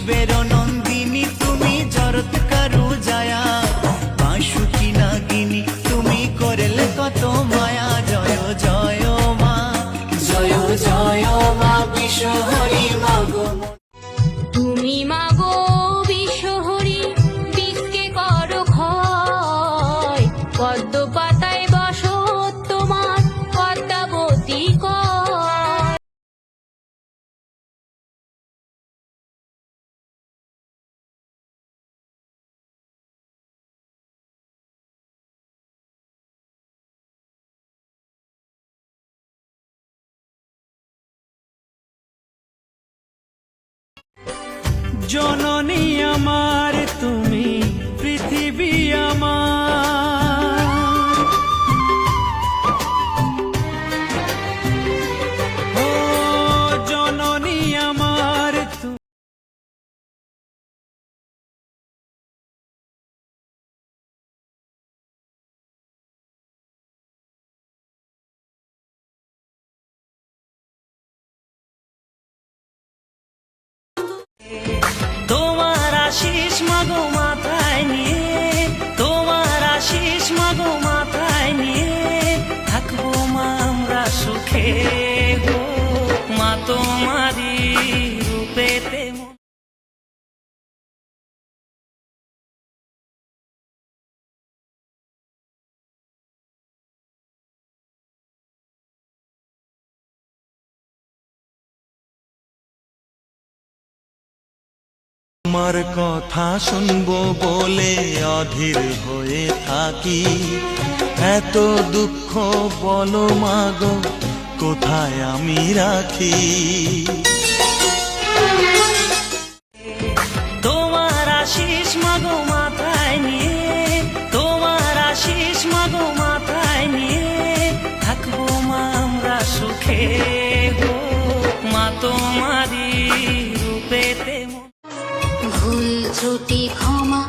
শিবের নন্দিনী তুমি জরত কারু জায়া, বাঁশুকি নাগিনী তুমি করলে কত মায়া। জয় জয় মা, জয় জয় মা বিশ্বহরি মাগো। তুমি মাগো বিশ্বহরি, বিষকে করো ক্ষয়, পদ্ম পাতায় বসত তোমার পদ্মাবতী কয়। জননী আমার তুমি, পৃথিবী আমার, ও জননী আমার তুমি। তোমার আশিস মাগো মাথায় নিয়ে, তোমার আশিস মাগো মাথায় নিয়ে থাকবো মা আমরা সুখে গো। মা তোমারি রূপেতে তোমার কথা শুনবো বলে অধীর হয়ে থাকি, এত দুঃখ বলো মাগো কোথায় আমি রাখি। তোমার আশিস মাগো মাথায় নিয়ে, তোমার আশিস মাগো মাথায় নিয়ে থাকবো মা আমরা সুখে গো। মা তোমারি রূপেতে ভুল ত্রুটি ক্ষমা